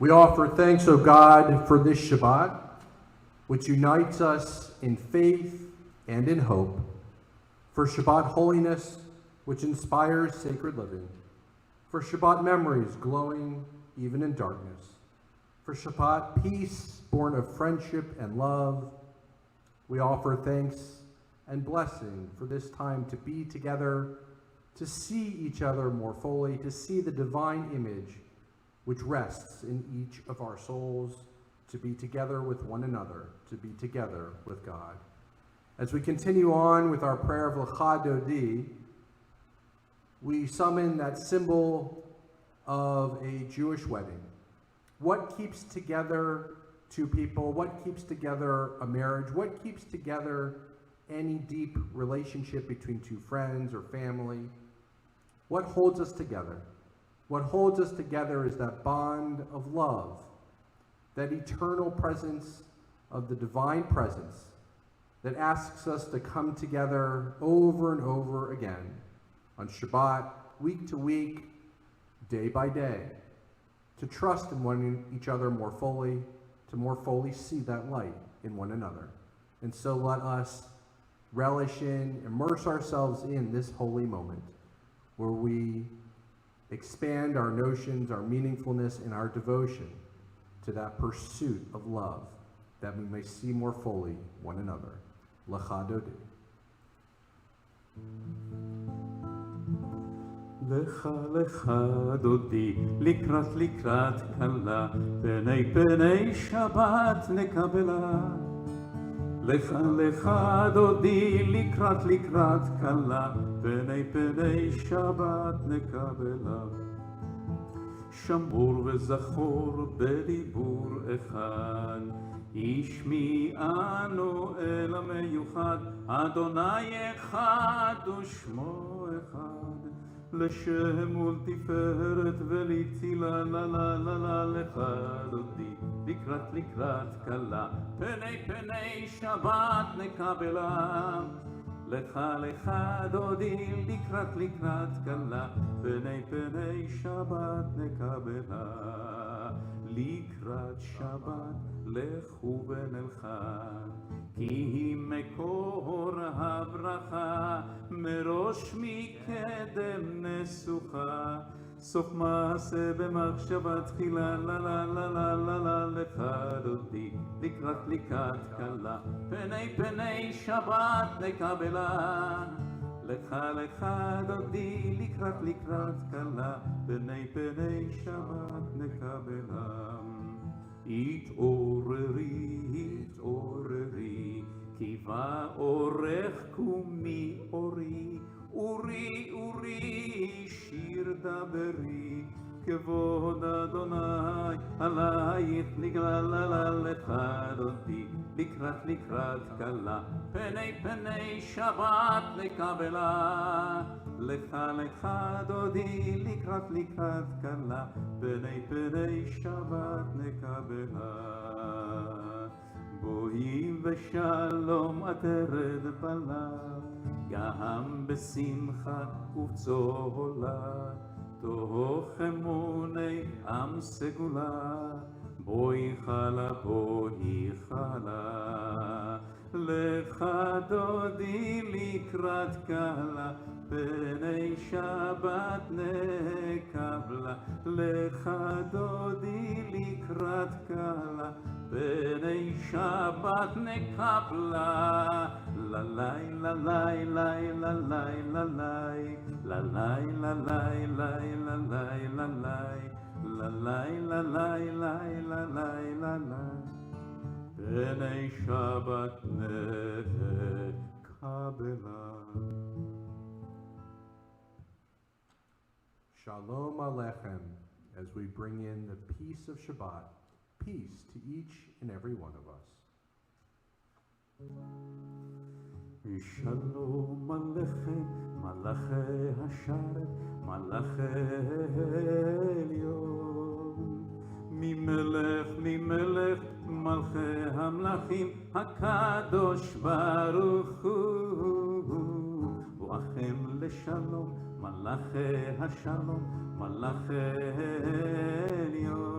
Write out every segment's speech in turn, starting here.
We offer thanks, O God, for this Shabbat, which unites us in faith and in hope, for Shabbat holiness, which inspires sacred living, for Shabbat memories glowing even in darkness, for Shabbat peace born of friendship and love. We offer thanks and blessing for this time to be together, to see each other more fully, to see the divine image which rests in each of our souls, to be together with one another, to be together with God. As we continue on with our prayer of Lecha Dodi, we summon that symbol of a Jewish wedding. What keeps together two people? What keeps together a marriage? What keeps together any deep relationship between two friends or family? What holds us together? What holds us together is that bond of love, that eternal presence of the divine presence that asks us to come together over and over again on Shabbat, week to week, day by day, to trust in one each other more fully, to more fully see that light in one another. And so let us relish in, immerse ourselves in this holy moment where we expand our notions, our meaningfulness, and our devotion to that pursuit of love, that we may see more fully one another. Lecha Dodi. לך לך דודי, לקראת לקראת כלה, פני פני שבת נקבלה. לך לך דודי, לקראת לקראת כלה, פני פני שבת נקבלה. שמור וזכור בדיבור אחד, השמיענו אל המיוחד, אדוני אחד ושמו אחד. לשם ולתפארת ולצילה, לה לה לה לה לך דודי, לקראת לקראת כלה, פני פני שבת נקבלה. לך לך דודי, לקראת לקראת כלה, פני פני שבת נקבלה. לקראת שבת לכו ונלכה, כי היא מקור הברכה, מראש מקדם נסוכה, סוף מעשה במחשבה תחילה, לה לה לה לה לה לה לך דודי, לקראת לקראת כלה, פני פני שבת נקבלה. לך לך דודי, לקראת לקראת כלה, פני פני שבת נקבלה. התעוררי, התעוררי, כי בא אורך קומי אורי, אורי אורי, שיר דברי, כבוד אדוני עלייך נגלה, לה לך דודי, לקראת לקראת כלה, פני פני שבת נקבלה. לך לך דודי, לקראת לקראת כלה, פני פני שבת נקבלה. בואי ושלום עטרת בלב, גם בשמחה ובצהלה, תוך אמוני עם סגולה, בואי חלה בואי חלה. לך דודי, לקראת כלה, פני שבת נקבלה. לך דודי, לקראת כלה, פני שבת נקבלה. ללי ללי לי ללי ללי ללי ללי לי ללי ללי ללי ללי ללי ללי, פני שבת נקבלה. Shalom Aleichem, as we bring in the peace of Shabbat, peace to each and every one of us. שלום עליכם, מלאכי השרת, מלאכי עליון. ממלך ממלך מלכי המלכים, הקדוש ברוך הוא. בואכם לשלום, מלאכי השלום, מלאכי עליון.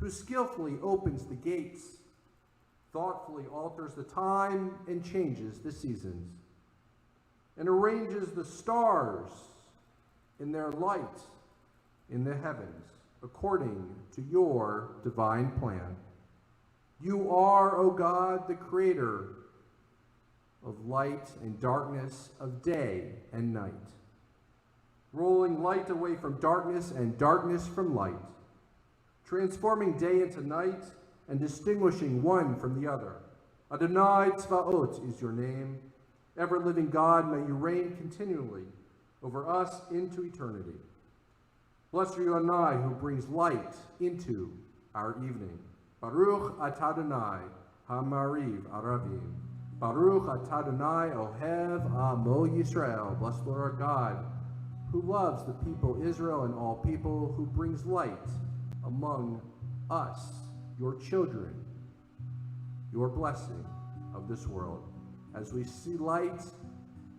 who skillfully opens the gates, thoughtfully alters the time and changes the seasons, and arranges the stars in their light in the heavens, according to your divine plan. You are, O God, the creator of light and darkness, of day and night, rolling light away from darkness and darkness from light, transforming day into night and distinguishing one from the other. Adonai Tzvaot is your name. Ever-living God, may you reign continually over us into eternity. Blessed are you, Adonai, who brings light into our evening. Baruch atah Adonai, ha-mariv aravim. Baruch atah Adonai, ohev amo Yisrael. Blessed Lord our God, who loves the people Israel and all people, who brings light among us, your children, your blessing of this world. As we see light,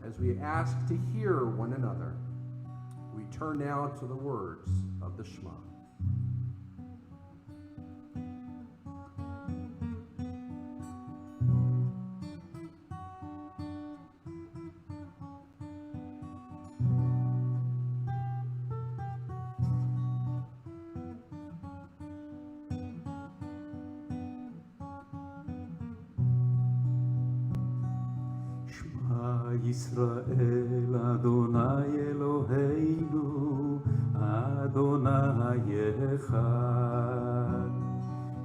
as we ask to hear one another, we turn now to the words of the Shema. ישראל אדוני אלוהינו אדוני אחד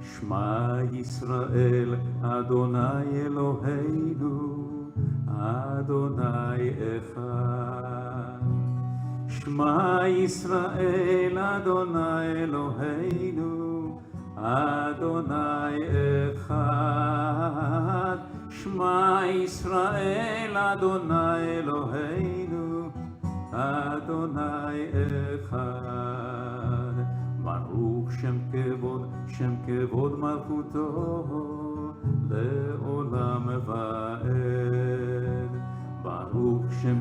שמע ישראל אדוני אלוהינו אדוני אחד שמע ישראל אדוני אלוהינו אדוני אחד שמע ישראל אדוני אלוהינו אדוני אחד ברוך שם כבוד מלכותו לעולם ועד ברוך שם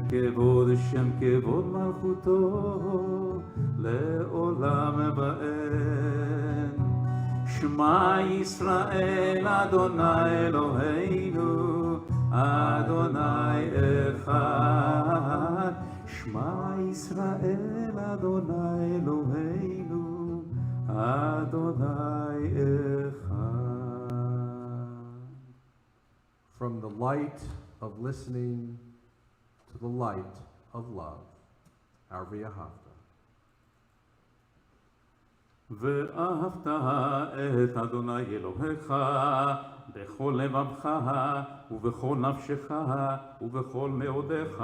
כבוד מלכותו לעולם ועד שמע ישראל אדוני אלוהינו אדוני אחד שמע ישראל אדוני אלוהינו אדוני אחד. From the light of listening to the light of love, our V'ahavta. ואהבת את אדוני אלוהיך בכל לבבך ובכל נפשך ובכל מאודיך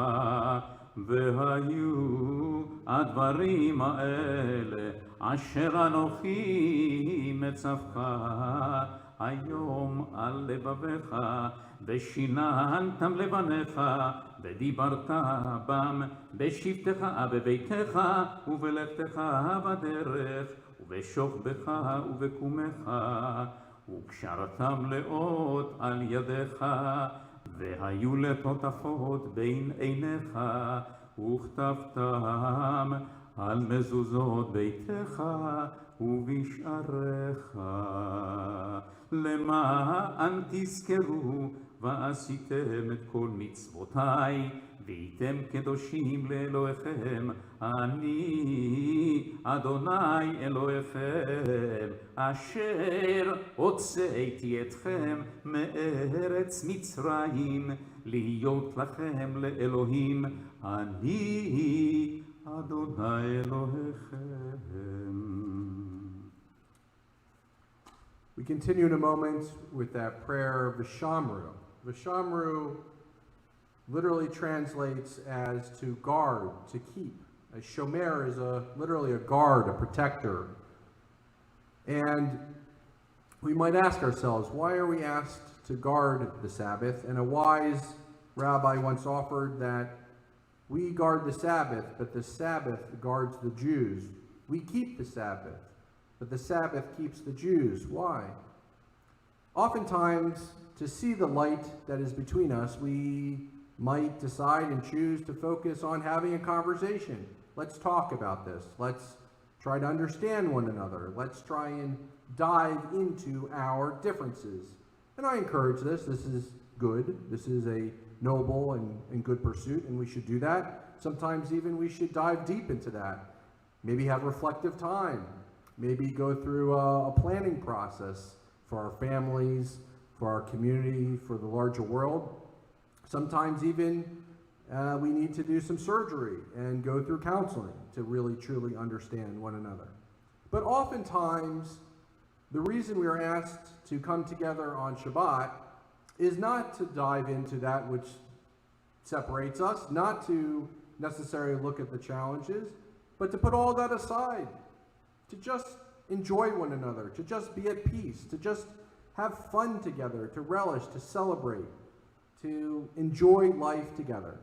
והיו הדברים האלה אשר אנוכי מצווך היום על לבביך ושיננתם לבניך ודיברת בם בשבתך בביתך ובלכתך בדרך ובשוכבך ובקומך וקשרתם לאות על ידיך והיו לטוטפות בין עיניך וכתבתם על מזוזות ביתך ובשעריך למען תזכרו ועשיתם את כל מצוותיי והייתם קדושים לאלוהיכם אני אדוני אלוהיכם אשר הוצאתי אתכם מארץ מצרים להיות לכם לאלוהים אני אדוני אלוהיכם. We continue in a moment with that prayer, V'shamru. V'shamru literally translates as to guard, to keep. A shomer is literally a guard, a protector. And we might ask ourselves, why are we asked to guard the Sabbath? And a wise rabbi once offered that we guard the Sabbath, but the Sabbath guards the Jews. We keep the Sabbath, but the Sabbath keeps the Jews. Why? Oftentimes, to see the light that is between us, we might decide and choose to focus on having a conversation. Let's talk about this. Let's try to understand one another. Let's try and dive into our differences. And I encourage this. This is good. This is a noble and good pursuit, and we should do that. Sometimes even we should dive deep into that. Maybe have reflective time. Maybe go through a planning process for our families, for our community, for the larger world. Sometimes even we need to do some surgery and go through counseling to really truly understand one another. But oftentimes, the reason we are asked to come together on Shabbat is not to dive into that which separates us, not to necessarily look at the challenges, but to put all that aside, to just enjoy one another, to just be at peace, to just have fun together, to relish, to celebrate, to enjoy life together.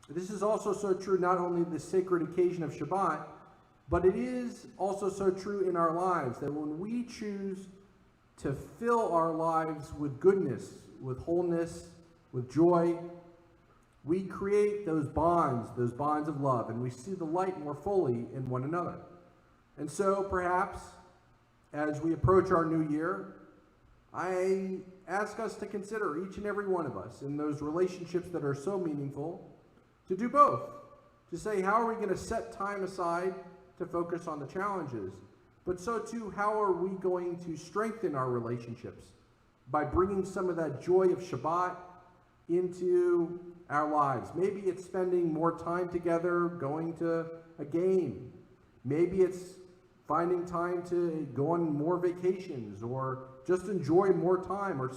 This is also so true not only the sacred occasion of Shabbat, but it is also so true in our lives that when we choose to fill our lives with goodness, with wholeness, with joy, we create those bonds of love, and we see the light more fully in one another. And so perhaps as we approach our new year, I ask us to consider, each and every one of us, in those relationships that are so meaningful, to do both. To say, how are we going to set time aside to focus on the challenges? But so too, how are we going to strengthen our relationships by bringing some of that joy of Shabbat into our lives? Maybe it's spending more time together, going to a game. Maybe it's finding time to go on more vacations, or just enjoy more time, or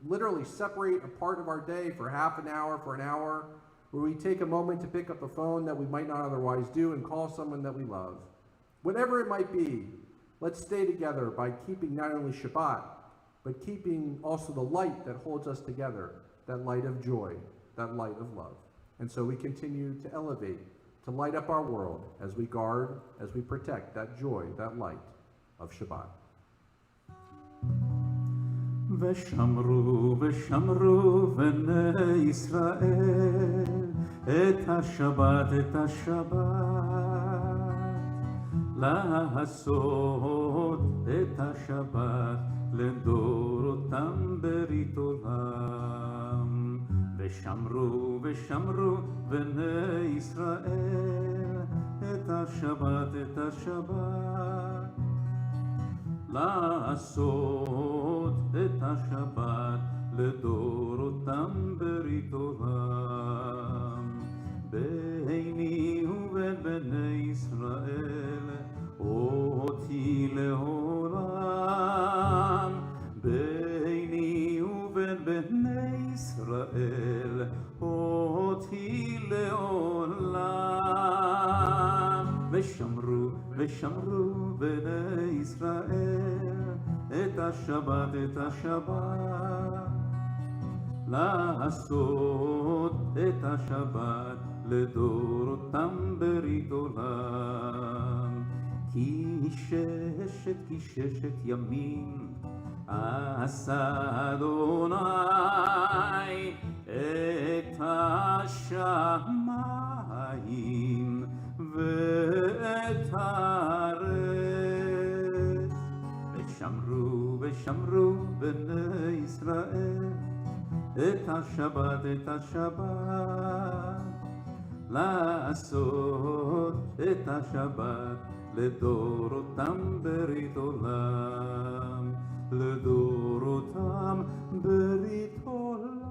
literally separate a part of our day for half an hour, for an hour, where we take a moment to pick up a phone that we might not otherwise do and call someone that we love. Whatever it might be, let's stay together by keeping not only Shabbat, but keeping also the light that holds us together, that light of joy, that light of love. And so we continue to elevate, to light up our world as we guard, as we protect that joy, that light of Shabbat. ושמרו ושמרו בני ישראל את השבת לעשות את השבת לדורותם ברית עולם. ושמרו ושמרו בני ישראל את השבת לעשות את השבת לדורותם ברית עולם. ביני ובין בני ישראל אותי לעולם. ביני ובין בני ישראל אותי לעולם. ושמרו ושמרו בני ישראל את השבת לעשות את השבת לדורותם ברית עולם. כי ששת ימים עשה אדוני את השמיים ואת הארץ. ושמרו ושמרו בני ישראל את השבת לעשות את השבת לדורותם ברית עולם. לדורותם ברית עולם.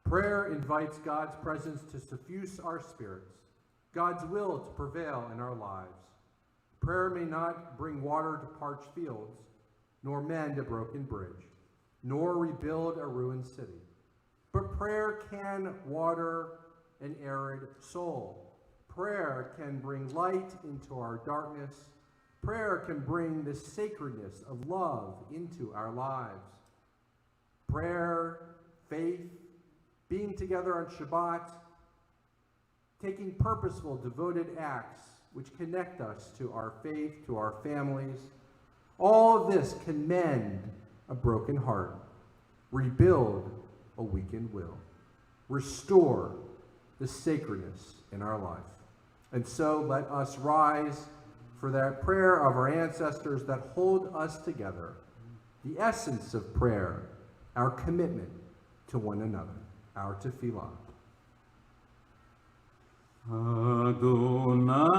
Prayer invites God's presence to suffuse our spirits, God's will to prevail in our lives. Prayer may not bring water to parched fields, nor mend a broken bridge, nor rebuild a ruined city. But prayer can water an arid soul. Prayer can bring light into our darkness. Prayer can bring the sacredness of love into our lives. Prayer, faith, being together on Shabbat, taking purposeful, devoted acts which connect us to our faith, to our families. All of this can mend a broken heart, rebuild a weakened will, restore the sacredness in our life. And so let us rise for that prayer of our ancestors that hold us together, the essence of prayer, our commitment to one another, our tefillah. Adonai,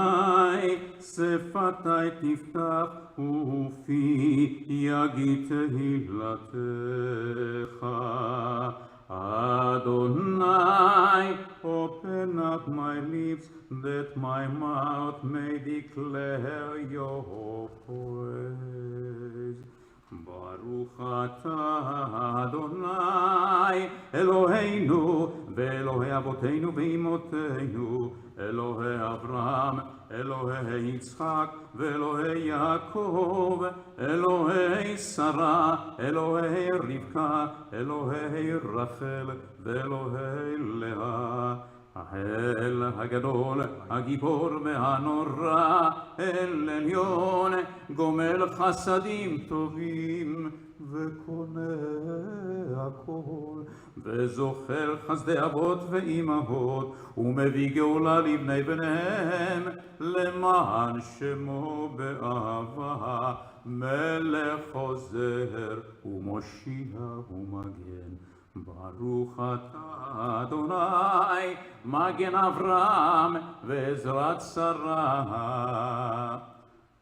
שפתי תפתח ופי יגיד תהילתך. Adonai, open up my lips that my mouth may declare your praise. Baruch atah Adonai, Eloheinu, ואלוהי אבותינו ואמותינו, אלוהי אברהם, אלוהי יצחק, ואלוהי יעקב, אלוהי שרה, אלוהי רבקה, אלוהי רחל, ואלוהי לאה. האל הגדול, הגיבור והנורא, אל עליון, גומל חסדים טובים, וקונה הכל, וזוכר חסדי אבות ואימהות, ומביא גאולה לבני בניהם, למען שמו באהבה, מלך עוזר ומושיע ומגן. ברוך אתה אדוני, מגן אברהם ועזרת שרה.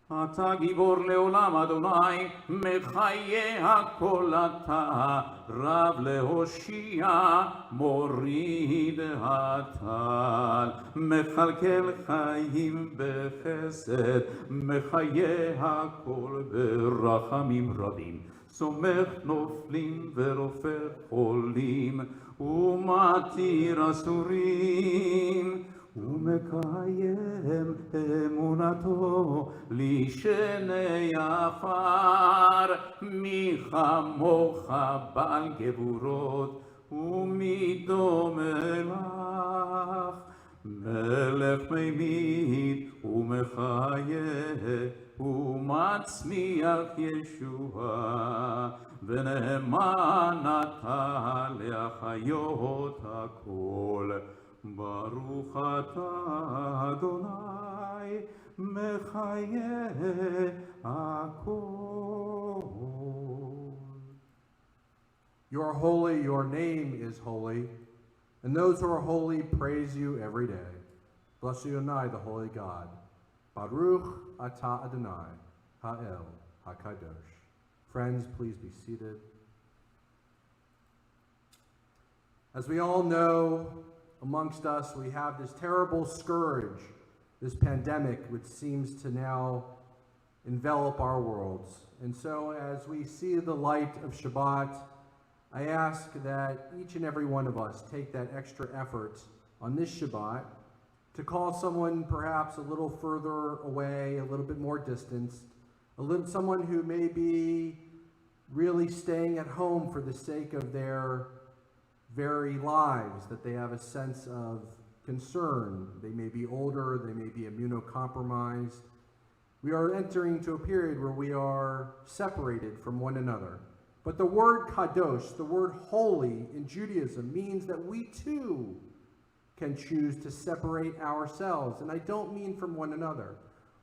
אתה גיבור לעולם אדוני, מחיה הכל אתה, רב להושיע, מוריד הטל, מכלכל חיים בחסד, מחיה הכל ברחמים רבים. סומך נופלים ורופא חולים, ומתיר אסורים, ומקיים אמונתו לישני עפר. מי כמוך בעל גבורות, ומי דומה לך, מלך ממית ומחיה, ומצמיח ישועה, ונאמן אתה להחיות הכל. ברוך אתה אדוני, מחיה הכל. You are holy, your name is holy, and those who are holy praise you every day. Bless you, Adonai, the holy God. Baruch atah Adonai, ha'el ha'kadosh. Friends, please be seated. As we all know, amongst us, we have this terrible scourge, this pandemic, which seems to now envelop our worlds. And so as we see the light of Shabbat, I ask that each and every one of us take that extra effort on this Shabbat to call someone perhaps a little further away, a little bit more distanced, someone who may be really staying at home for the sake of their very lives, that they have a sense of concern. They may be older, they may be immunocompromised. We are entering into a period where we are separated from one another. But the word kadosh, the word holy in Judaism, means that we too can choose to separate ourselves. And I don't mean from one another.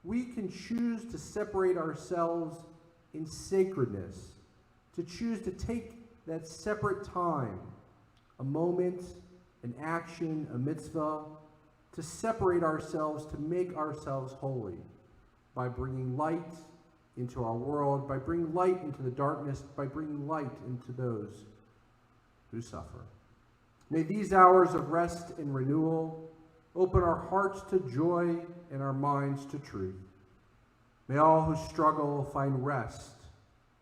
We can choose to separate ourselves in sacredness, to choose to take that separate time, a moment, an action, a mitzvah, to separate ourselves, to make ourselves holy by bringing light into our world, by bringing light into the darkness, by bringing light into those who suffer. May these hours of rest and renewal open our hearts to joy and our minds to truth. May all who struggle find rest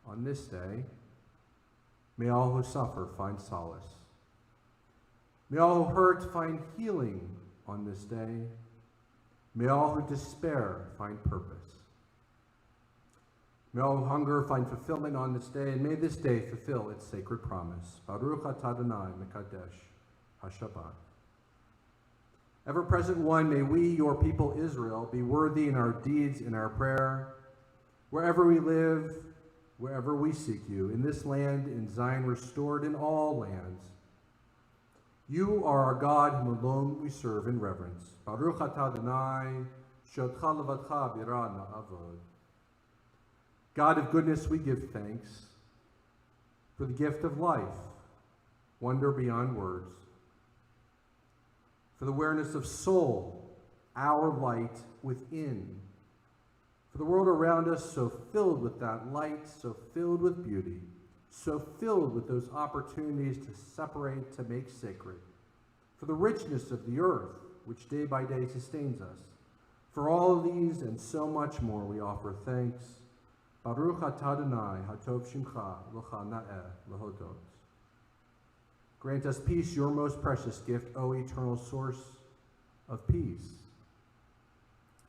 on this day. May all who suffer find solace. May all who hurt find healing on this day. May all who despair find purpose. May all who hunger find fulfillment on this day, and may this day fulfill its sacred promise. Baruch atah Adonai Mekadesh HaShabbat. Ever-present one, may we, your people Israel, be worthy in our deeds, in our prayer, wherever we live, wherever we seek you, in this land, in Zion restored, in all lands. You are our God, whom alone we serve in reverence. Baruch atah Adonai, shodcha levadcha bira na'avod. God of goodness, we give thanks for the gift of life, wonder beyond words, for the awareness of soul, our light within, for the world around us so filled with that light, so filled with beauty, so filled with those opportunities to separate, to make sacred, for the richness of the earth, which day by day sustains us. For all of these and so much more, we offer thanks. Baruch atah Adonai, hatov shimcha, l'cha na'eh, l'hodot. Grant us peace, your most precious gift, O eternal source of peace.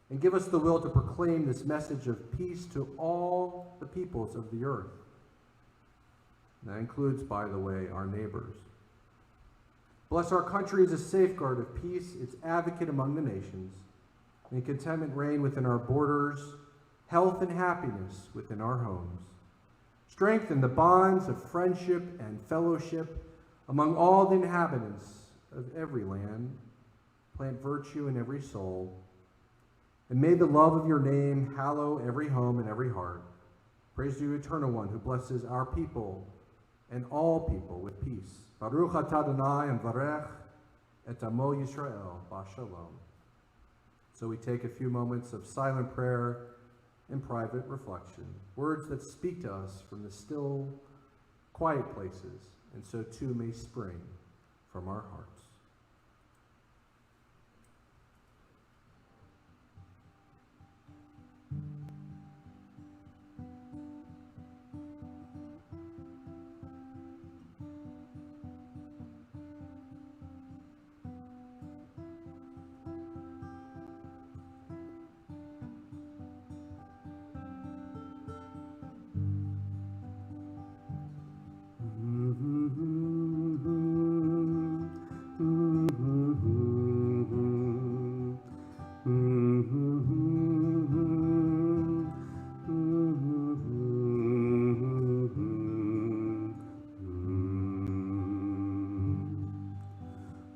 And give us the will to proclaim this message of peace to all the peoples of the earth. And that includes, by the way, our neighbors. Bless our country as a safeguard of peace, its advocate among the nations. May contentment reign within our borders, health and happiness within our homes. Strengthen the bonds of friendship and fellowship among all the inhabitants of every land. Plant virtue in every soul. And may the love of your name hallow every home and every heart. Praise to you, Eternal One, who blesses our people and all people with peace. Baruch atah Adonai and varech et amo Yisrael b'shalom. So we take a few moments of silent prayer and private reflection, words that speak to us from the still, quiet places, and so too may spring from our hearts.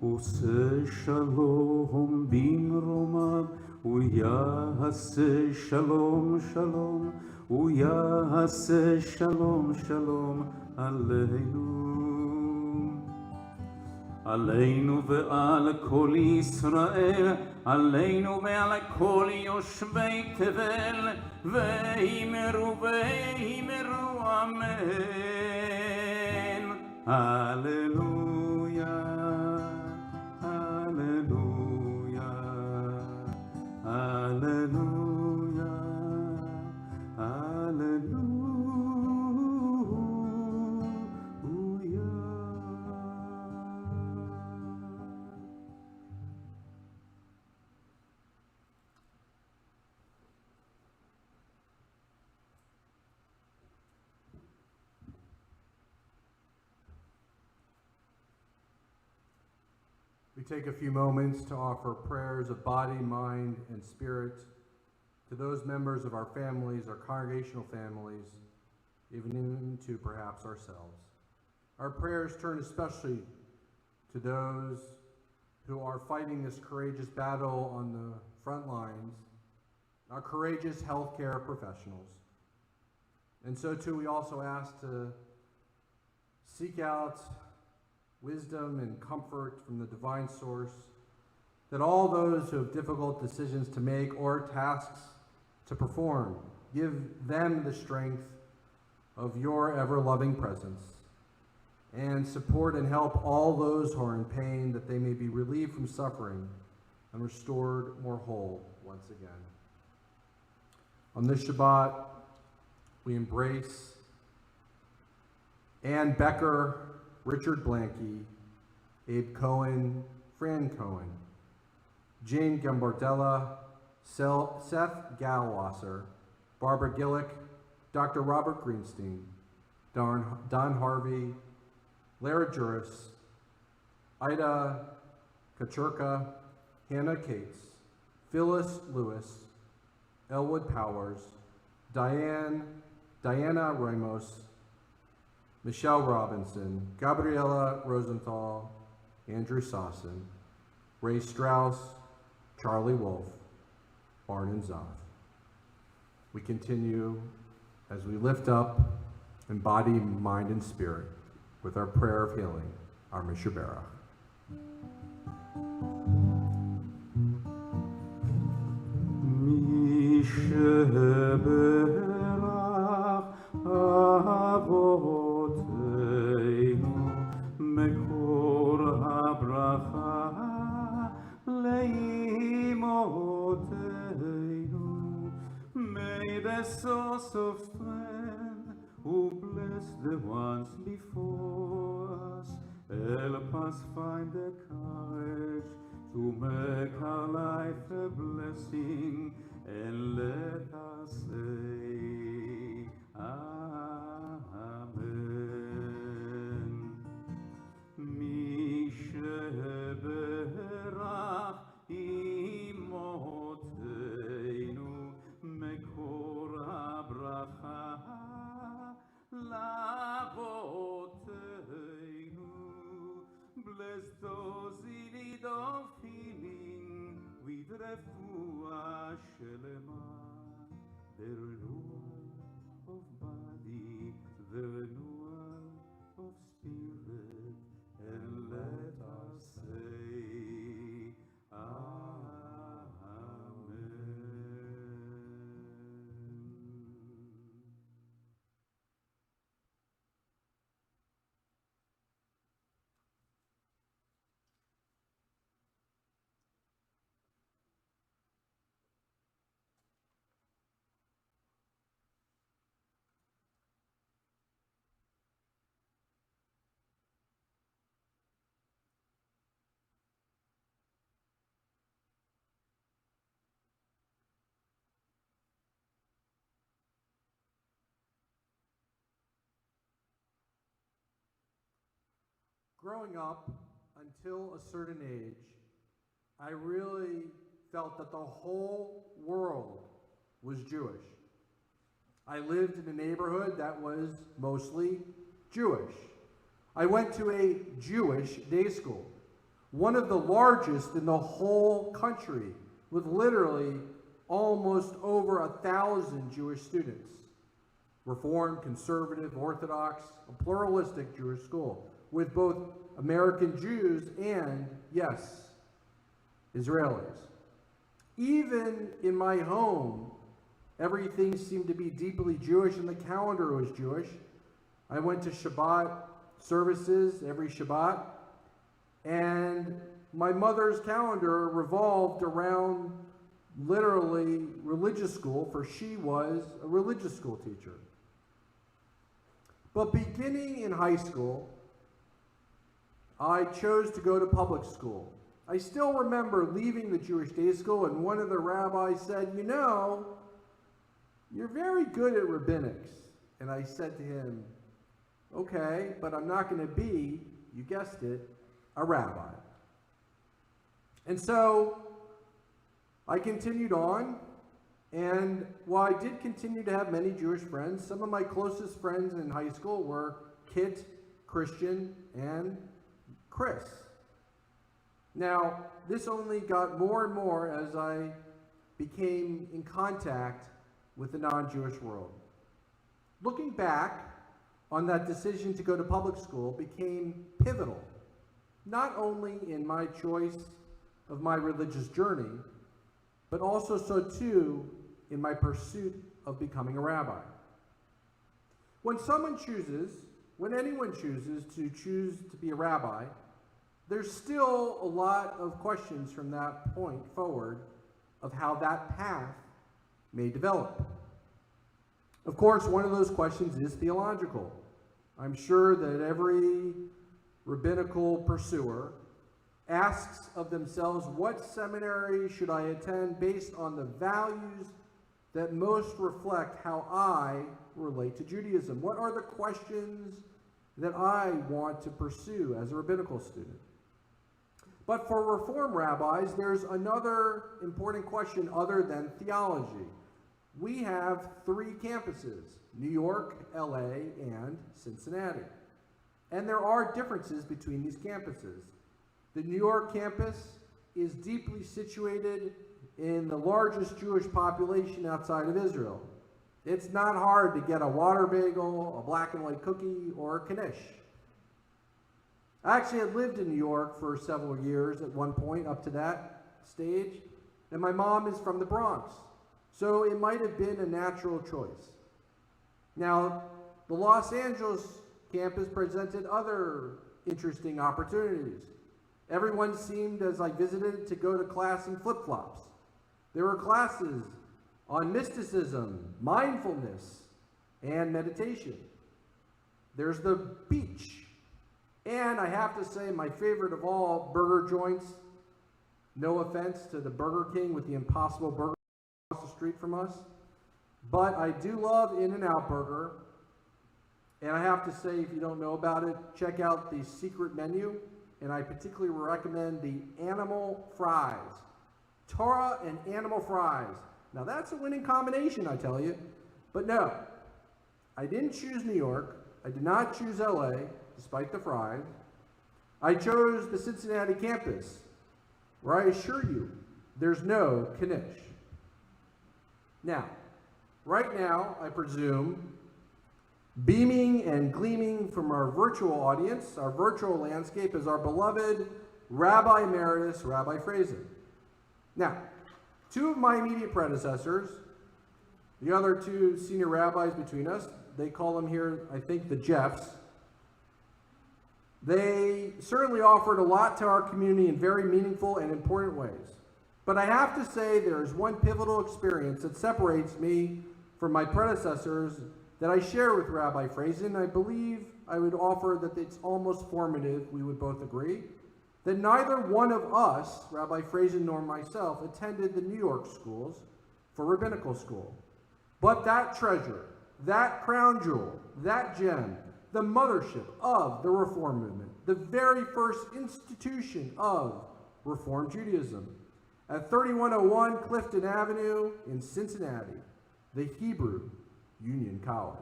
עושה שלום במרומיו, הוא יעשה שלום שלום, הוא יעשה שלום שלום עלינו. עלינו ועל כל ישראל, עלינו ועל כל יושבי תבל, ואמרו ואמרו אמן. הללויה. Hallelujah, hallelujah. We take a few moments to offer prayers of body, mind, and spirit to those members of our families, our congregational families, even into perhaps ourselves. Our prayers turn especially to those who are fighting this courageous battle on the front lines, our courageous healthcare professionals. And so too, we also ask to seek out wisdom and comfort from the divine source, that all those who have difficult decisions to make or tasks to perform, give them the strength of your ever-loving presence, and support and help all those who are in pain, that they may be relieved from suffering and restored more whole once again. On this Shabbat, we embrace Ann Becker, Richard Blanke, Abe Cohen, Fran Cohen, Jane Gambardella, Seth Galwasser, Barbara Gillick, Dr. Robert Greenstein, Don Harvey, Lara Juris, Ida Kachurka, Hannah Cates, Phyllis Lewis, Elwood Powers, Diana Ramos, Michelle Robinson, Gabriela Rosenthal, Andrew Sossin, Ray Strauss, Charlie Wolf, Barnon Zoth. We continue as we lift up in body, mind, and spirit with our prayer of healing, our Mishaberach. Mishaberach Avoteinu Mekor HaBracha Leimoteinu. May the source of strength who bless the ones before us help us find the courage to make our life a blessing, and let us say Amen. Mishaberach Imoteinu Mekor HaBracha Lavoteinu. Bless those in need of healing with refuah shelema, the renewal of body, the renewal of spirit, and let us say Amen. Growing up, until a certain age, I really felt that the whole world was Jewish. I lived in a neighborhood that was mostly Jewish. I went to a Jewish day school, one of the largest in the whole country, with literally almost over 1,000 Jewish students. Reformed, conservative, Orthodox, a pluralistic Jewish school, with both American Jews and, yes, Israelis. Even in my home, everything seemed to be deeply Jewish, and the calendar was Jewish. I went to Shabbat services every Shabbat, and my mother's calendar revolved around literally religious school, for she was a religious school teacher. But beginning in high school, I chose to go to public school. I still remember leaving the Jewish day school, and one of the rabbis said, "You know, you're very good at rabbinics." And I said to him, "Okay, but I'm not going to be, you guessed it, a rabbi." And so I continued on, and while I did continue to have many Jewish friends, some of my closest friends in high school were Kit, Christian, and Chris. Now, this only got more and more as I became in contact with the non-Jewish world. Looking back on that decision to go to public school became pivotal, not only in my choice of my religious journey, but also so too in my pursuit of becoming a rabbi. When anyone chooses to be a rabbi, there's still a lot of questions from that point forward of how that path may develop. Of course, one of those questions is theological. I'm sure that every rabbinical pursuer asks of themselves, what seminary should I attend based on the values that most reflect how I relate to Judaism? What are the questions that I want to pursue as a rabbinical student? But for Reform rabbis, there's another important question other than theology. We have 3 campuses, New York, LA, and Cincinnati. And there are differences between these campuses. The New York campus is deeply situated in the largest Jewish population outside of Israel. It's not hard to get a water bagel, a black and white cookie, or a knish. I actually had lived in New York for several years at one point up to that stage, and my mom is from the Bronx, so it might have been a natural choice. Now, the Los Angeles campus presented other interesting opportunities. Everyone seemed, as I visited, to go to class in flip-flops. There were classes on mysticism, mindfulness, and meditation. There's the beach. And I have to say, my favorite of all, burger joints. No offense to the Burger King with the Impossible Burger across the street from us. But I do love In-N-Out Burger. And I have to say, if you don't know about it, check out the secret menu. And I particularly recommend the animal fries. Torah and animal fries. Now that's a winning combination, I tell you. But no, I didn't choose New York. I did not choose LA, despite the fries. I chose the Cincinnati campus, where I assure you, there's no knish. Now, right now, I presume, beaming and gleaming from our virtual audience, our virtual landscape, is our beloved Rabbi Emeritus, Rabbi Rosen. Now, two of my immediate predecessors, the other two senior rabbis between us, they call them here, I think, the Jeffs. They certainly offered a lot to our community in very meaningful and important ways. But I have to say there is one pivotal experience that separates me from my predecessors that I share with Rabbi Rosen. I believe I would offer that it's almost formative, we would both agree, that neither one of us, Rabbi Rosen nor myself, attended the New York schools for rabbinical school. But that treasure, that crown jewel, that gem, the mothership of the Reform movement, the very first institution of Reform Judaism, at 3101 Clifton Avenue in Cincinnati, the Hebrew Union College.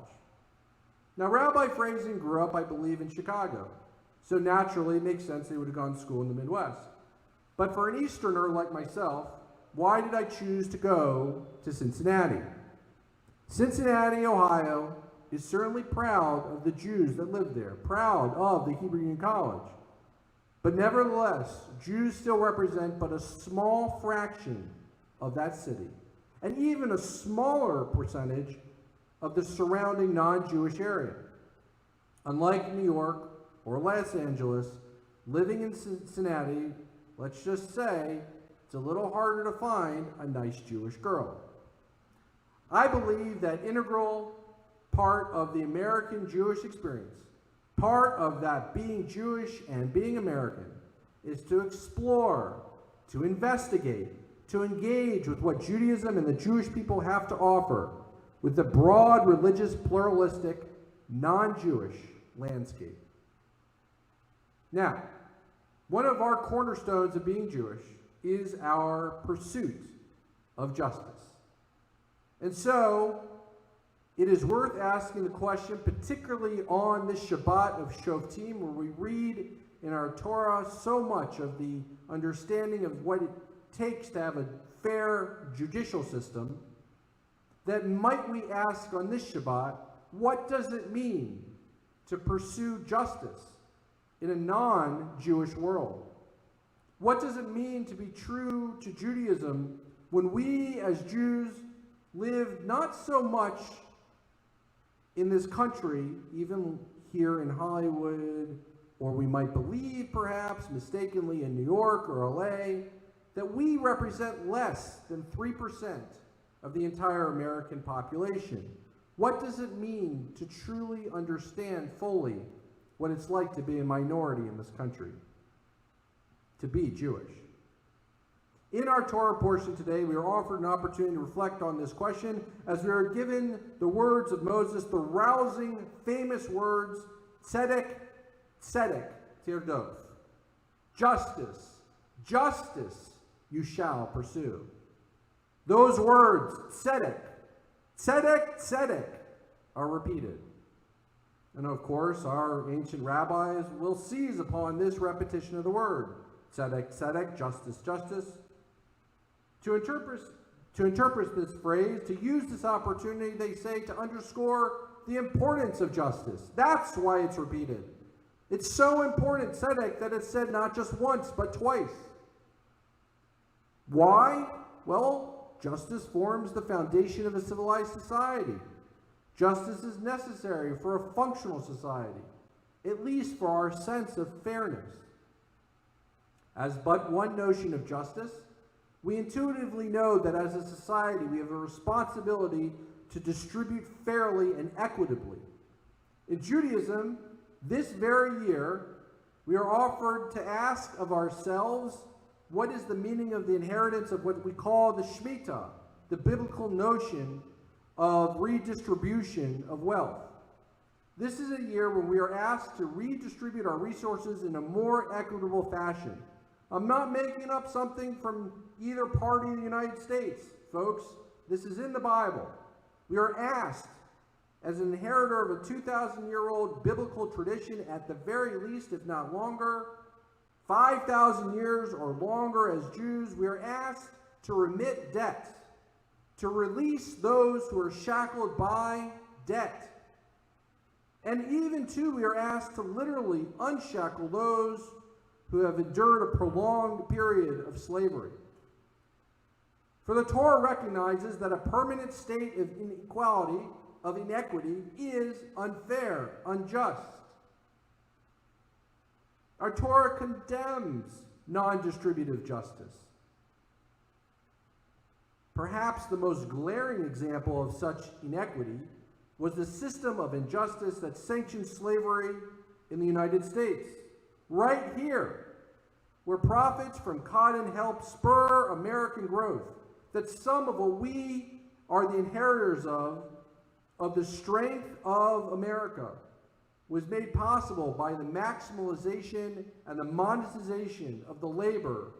Now, Rabbi Rosen grew up, I believe, in Chicago, so naturally it makes sense they would have gone to school in the Midwest. But for an Easterner like myself, why did I choose to go to Cincinnati? Cincinnati, Ohio, is certainly proud of the Jews that live there, proud of the Hebrew Union College. But nevertheless, Jews still represent but a small fraction of that city, and even a smaller percentage of the surrounding non-Jewish area. Unlike New York or Los Angeles, living in Cincinnati, let's just say, it's a little harder to find a nice Jewish girl. I believe that integral part of the American Jewish experience, part of that being Jewish and being American, is to explore, to investigate, to engage with what Judaism and the Jewish people have to offer with the broad, religious, pluralistic, non-Jewish landscape. Now, one of our cornerstones of being Jewish is our pursuit of justice. And so, it is worth asking the question, particularly on this Shabbat of Shoftim, where we read in our Torah so much of the understanding of what it takes to have a fair judicial system, that might we ask on this Shabbat, what does it mean to pursue justice in a non-Jewish world? What does it mean to be true to Judaism when we as Jews live not so much in this country, even here in Hollywood, or we might believe perhaps mistakenly in New York or LA, that we represent less than 3% of the entire American population? What does it mean to truly understand fully what it's like to be a minority in this country, to be Jewish? In our Torah portion today, we are offered an opportunity to reflect on this question as we are given the words of Moses, the rousing, famous words, tzedek, tzedek, tirdof. Justice, justice you shall pursue. Those words, tzedek, tzedek, tzedek, are repeated. And of course, our ancient rabbis will seize upon this repetition of the word. tzedek, tzedek, justice, justice. To interpret this phrase, to use this opportunity, they say, to underscore the importance of justice. That's why it's repeated. It's so important, tzedek, that it's said not just once, but twice. Why? Well, justice forms the foundation of a civilized society. Justice is necessary for a functional society, at least for our sense of fairness. As but one notion of justice, we intuitively know that as a society we have a responsibility to distribute fairly and equitably. In Judaism, this very year, we are offered to ask of ourselves what is the meaning of the inheritance of what we call the Shemitah, the biblical notion of redistribution of wealth. This is a year when we are asked to redistribute our resources in a more equitable fashion. I'm not making up something from either party in the United States, folks. This is in the Bible. We are asked, as an inheritor of a 2,000-year-old biblical tradition, at the very least, if not longer, 5,000 years or longer as Jews, we are asked to remit debt, to release those who are shackled by debt. And even, too, we are asked to literally unshackle those who have endured a prolonged period of slavery. For the Torah recognizes that a permanent state of inequality, of inequity, is unfair, unjust. Our Torah condemns non-distributive justice. Perhaps the most glaring example of such inequity was the system of injustice that sanctioned slavery in the United States. Right here, where profits from cotton help spur American growth, that some of what we are the inheritors of the strength of America, was made possible by the maximalization and the monetization of the labor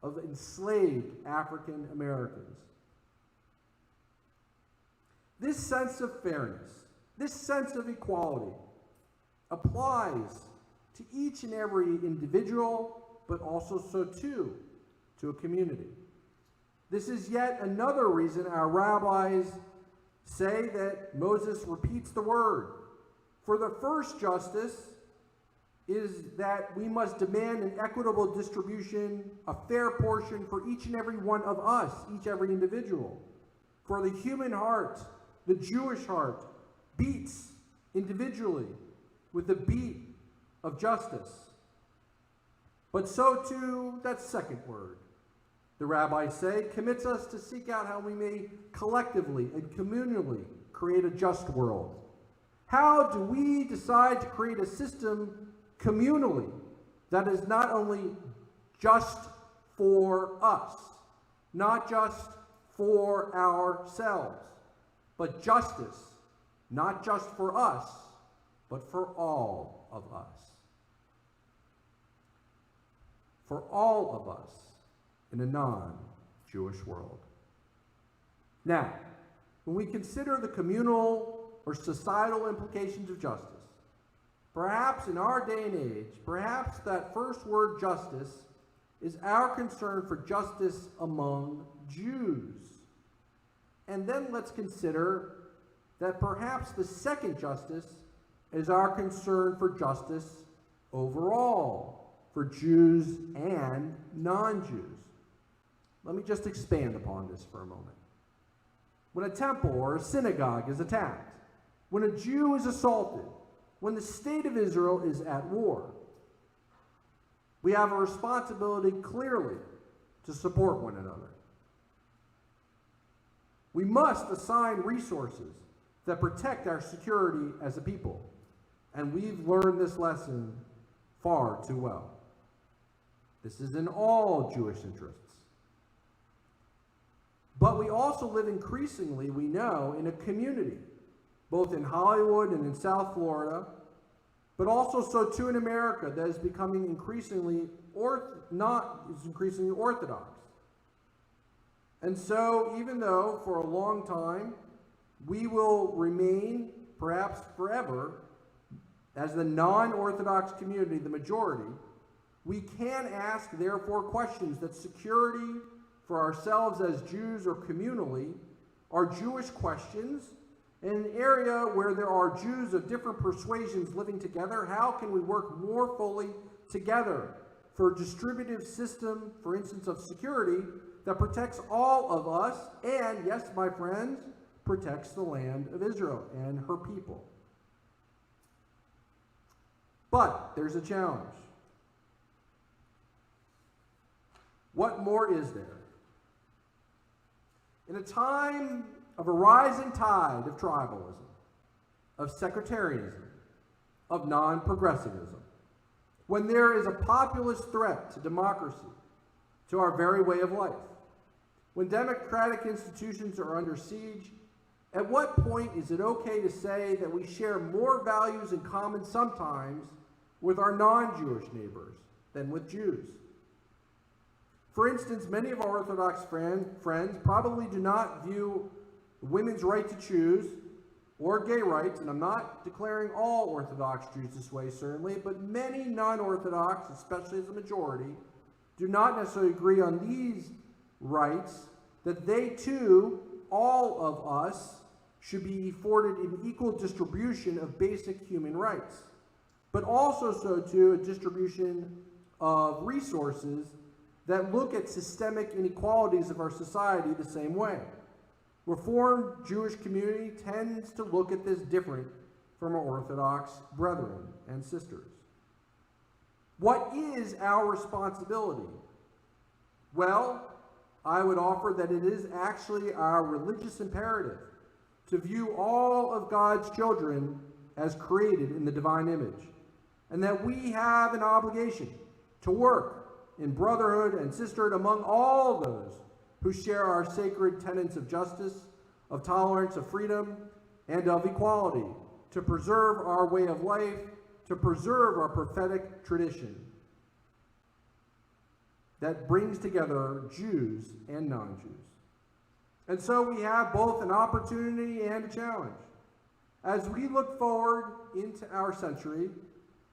of enslaved African Americans. This sense of fairness, this sense of equality, applies to each and every individual, but also so too to a community. This is yet another reason our rabbis say that Moses repeats the word. For the first justice is that we must demand an equitable distribution, a fair portion for each and every one of us, each every individual. For the human heart, the Jewish heart, beats individually with the beat of justice. But so too, that second word, the rabbis say, commits us to seek out how we may collectively and communally create a just world. How do we decide to create a system communally that is not only just for us, not just for ourselves, but justice, not just for us, but for all of us? For all of us in a non-Jewish world. Now, when we consider the communal or societal implications of justice, perhaps in our day and age, perhaps that first word, justice, is our concern for justice among Jews. And then let's consider that perhaps the second justice is our concern for justice overall, for Jews and non-Jews. Let me just expand upon this for a moment. When a temple or a synagogue is attacked, when a Jew is assaulted, when the state of Israel is at war, we have a responsibility clearly to support one another. We must assign resources that protect our security as a people, and we've learned this lesson far too well. This is in all Jewish interests. But we also live increasingly, we know, in a community, both in Hollywood and in South Florida, but also so too in America, that is becoming increasingly orthodox. And so, even though for a long time we will remain, perhaps forever, as the non-Orthodox community, the majority, We can ask, therefore, questions that security for ourselves as Jews or communally are Jewish questions. In an area where there are Jews of different persuasions living together, how can we work more fully together for a distributive system, for instance, of security that protects all of us and, yes, my friends, protects the land of Israel and her people? But there's a challenge. What more is there? In a time of a rising tide of tribalism, of sectarianism, of non-progressivism, when there is a populist threat to democracy, to our very way of life, when democratic institutions are under siege, at what point is it okay to say that we share more values in common sometimes with our non-Jewish neighbors than with Jews? For instance, many of our Orthodox friends probably do not view women's right to choose or gay rights, and I'm not declaring all Orthodox Jews this way, certainly, but many non-Orthodox, especially as a majority, do not necessarily agree on these rights, that they too, all of us, should be afforded an equal distribution of basic human rights, but also so too a distribution of resources that look at systemic inequalities of our society the same way. Reformed Jewish community tends to look at this different from our Orthodox brethren and sisters. What is our responsibility? Well, I would offer that it is actually our religious imperative to view all of God's children as created in the divine image, and that we have an obligation to work in brotherhood and sisterhood among all those who share our sacred tenets of justice, of tolerance, of freedom, and of equality, to preserve our way of life, to preserve our prophetic tradition that brings together Jews and non-Jews. And so we have both an opportunity and a challenge. As we look forward into our century,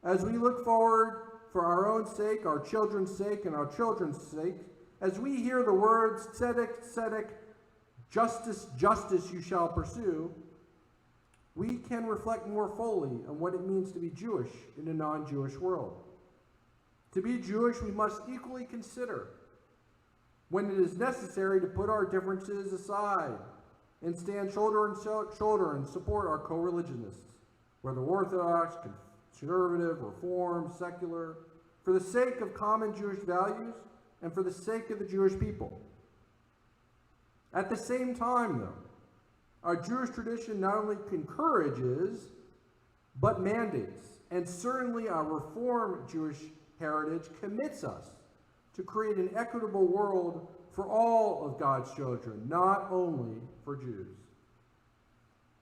as we look forward for our own sake, our children's sake, and our children's sake, as we hear the words, tzedek, tzedek, justice, justice you shall pursue, we can reflect more fully on what it means to be Jewish in a non-Jewish world. To be Jewish, we must equally consider when it is necessary to put our differences aside and stand shoulder and shoulder and support our co-religionists, whether Orthodox, conservative, Reformed, secular, for the sake of common Jewish values and for the sake of the Jewish people. At the same time, though, our Jewish tradition not only encourages, but mandates, and certainly our Reformed Jewish heritage commits us to create an equitable world for all of God's children, not only for Jews.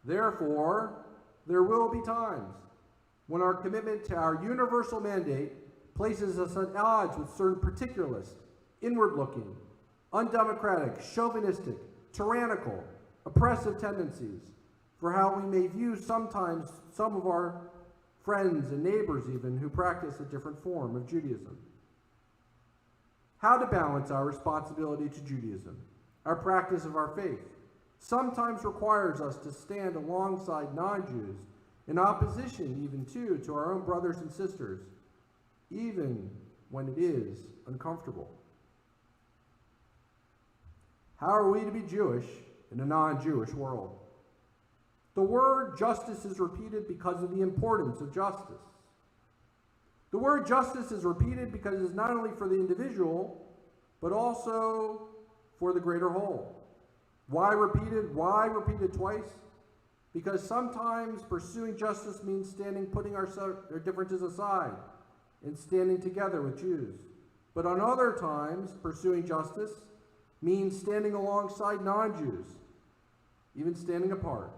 Therefore, there will be times when our commitment to our universal mandate places us at odds with certain particularist, inward-looking, undemocratic, chauvinistic, tyrannical, oppressive tendencies, for how we may view sometimes some of our friends and neighbors even who practice a different form of Judaism. How to balance our responsibility to Judaism, our practice of our faith, sometimes requires us to stand alongside non-Jews in opposition even to our own brothers and sisters, even when it is uncomfortable. How are we to be Jewish in a non-Jewish world? The word justice is repeated because of the importance of justice. The word justice is repeated because it is not only for the individual, but also for the greater whole. Why repeated? Why repeated twice? Because sometimes pursuing justice means putting our differences aside and standing together with Jews. But on other times, pursuing justice means standing alongside non-Jews, even standing apart,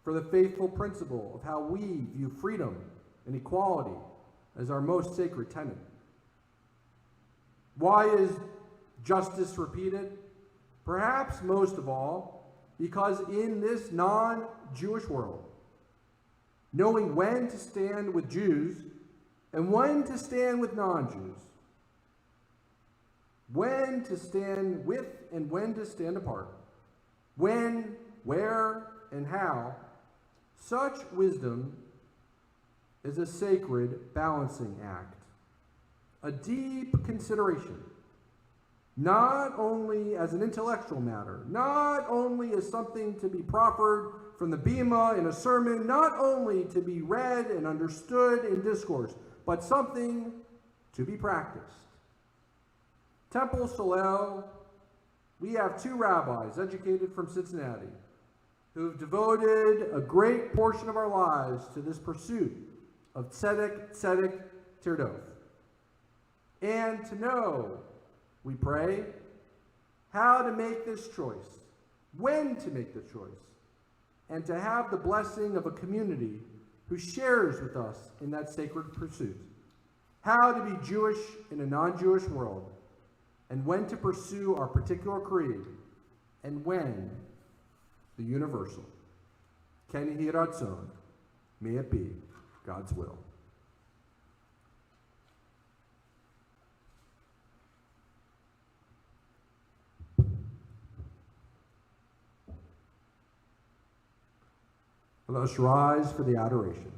for the faithful principle of how we view freedom and equality as our most sacred tenet. Why is justice repeated? Perhaps most of all, because in this non-Jewish world, knowing when to stand with Jews and when to stand with non-Jews, when to stand with and when to stand apart, when, where, and how, such wisdom is a sacred balancing act, a deep consideration, not only as an intellectual matter, not only as something to be proffered from the bema in a sermon, not only to be read and understood in discourse, but something to be practiced. Temple Solel, we have two rabbis educated from Cincinnati who've devoted a great portion of our lives to this pursuit of tzedek tirdof. And to know, we pray, how to make this choice, when to make the choice, and to have the blessing of a community who shares with us in that sacred pursuit. How to be Jewish in a non-Jewish world, and when to pursue our particular creed, and when the universal. Ken Yehi Ratzon, may it be God's will. Let us rise for the adoration.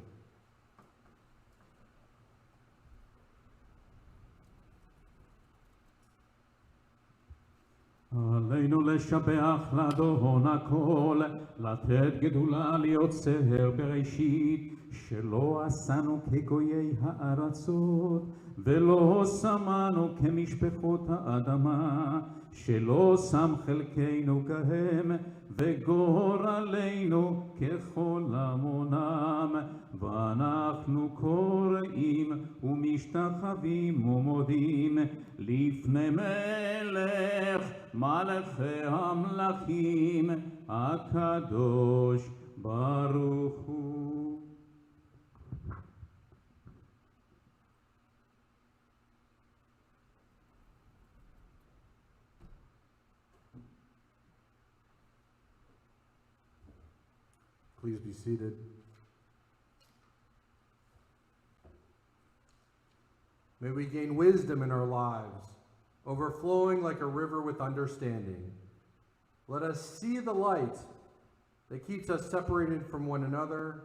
עלינו לשבח לאדון הכל, לתת גדולה ליוצר בראשית, שלא עשנו כגויי הארצות, ולא שמנו כמשפחות האדמה, שלא שם חלקנו כהם, וגורלנו ככל המונם, ואנחנו קוראים ומשתחווים ומודים לפני מלך מלכי המלכים הקדוש ברוך הוא. Please be seated. May we gain wisdom in our lives, overflowing like a river with understanding. Let us see the light that keeps us separated from one another,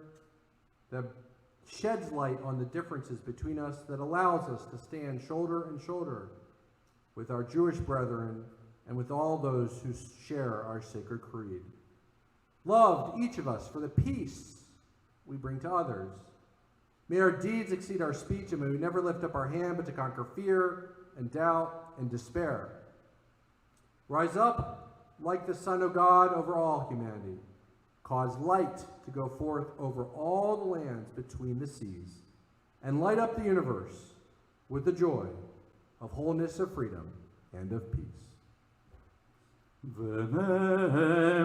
that sheds light on the differences between us, that allows us to stand shoulder and shoulder with our Jewish brethren and with all those who share our sacred creed. Loved, each of us, for the peace we bring to others. May our deeds exceed our speech, and may we never lift up our hand but to conquer fear and doubt and despair. Rise up like the Son of God over all humanity. Cause light to go forth over all the lands between the seas, and light up the universe with the joy of wholeness, of freedom, and of peace. ונאמר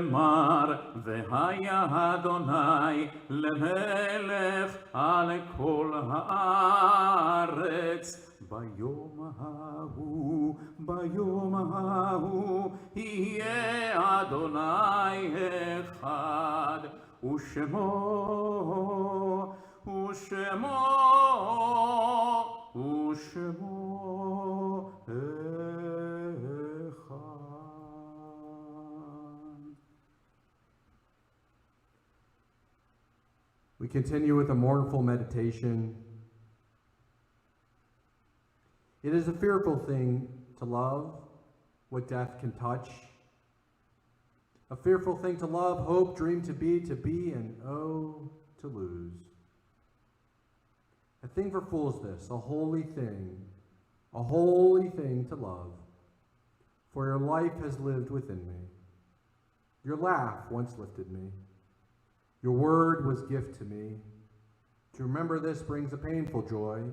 והיה אדוני למלך על כל הארץ ביום ההוא יהיה אדוני אחד ושמו We continue with a mournful meditation. It is a fearful thing to love what death can touch. A fearful thing to love, hope, dream to be, and oh, to lose. A thing for fools this, a holy thing to love. For your life has lived within me. Your laugh once lifted me. Your word was gift to me. To remember this brings a painful joy.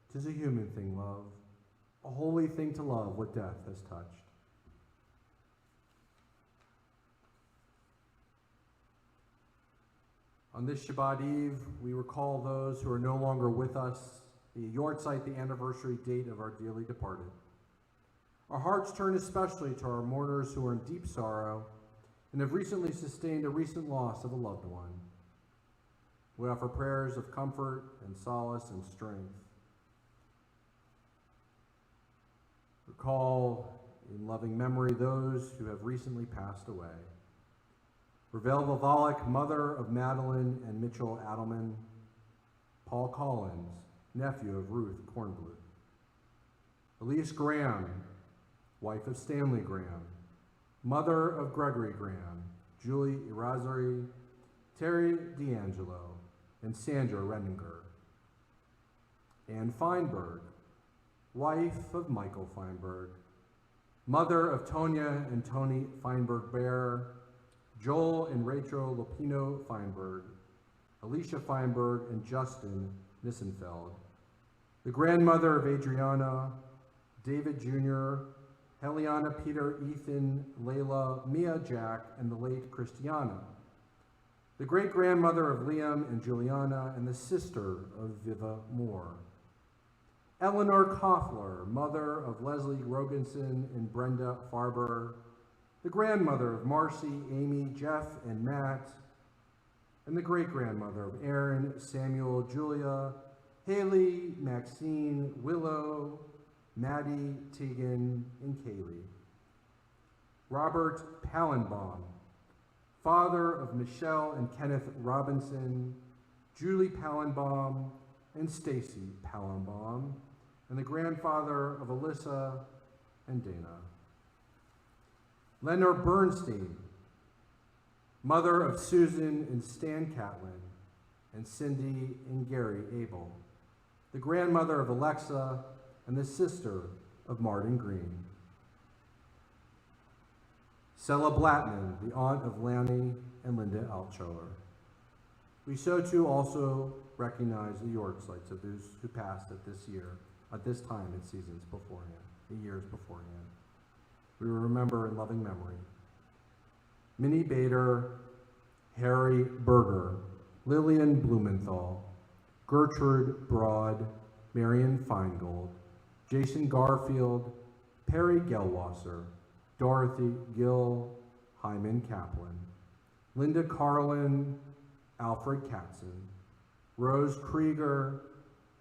'Tis a human thing, love. A holy thing to love what death has touched. On this Shabbat Eve, we recall those who are no longer with us, the Yortzeit, the anniversary date of our dearly departed. Our hearts turn especially to our mourners who are in deep sorrow and have recently sustained a recent loss of a loved one. We offer prayers of comfort and solace and strength. Recall in loving memory those who have recently passed away. Ravel Vavalik, mother of Madeline and Mitchell Adelman. Paul Collins, nephew of Ruth Kornblut. Elise Graham, wife of Stanley Graham, mother of Gregory Graham, Julie Irazari, Terry D'Angelo, and Sandra Renninger. Anne Feinberg, wife of Michael Feinberg, mother of Tonya and Tony Feinberg-Bear, Joel and Rachel Lupino Feinberg, Alicia Feinberg and Justin Nissenfeld, the grandmother of Adriana, David Jr., Heliana, Peter, Ethan, Layla, Mia, Jack, and the late Christiana, the great-grandmother of Liam and Juliana, and the sister of Viva Moore, Eleanor Koffler, mother of Leslie Rogenson and Brenda Farber, the grandmother of Marcy, Amy, Jeff, and Matt, and the great-grandmother of Aaron, Samuel, Julia, Haley, Maxine, Willow, Maddie, Tegan, and Kaylee. Robert Pallenbaum, father of Michelle and Kenneth Robinson, Julie Pallenbaum, and Stacy Pallenbaum, and the grandfather of Alyssa and Dana. Leonard Bernstein, mother of Susan and Stan Catlin, and Cindy and Gary Abel, the grandmother of Alexa and the sister of Martin Green. Sella Blattman, the aunt of Lanny and Linda Altschuler. We so too also recognize the Yorksites of those who passed at this time in seasons beforehand, in years beforehand. We will remember in loving memory Minnie Bader, Harry Berger, Lillian Blumenthal, Gertrude Broad, Marion Feingold, Jason Garfield, Perry Gelwasser, Dorothy Gill, Hyman Kaplan, Linda Carlin, Alfred Katzen, Rose Krieger,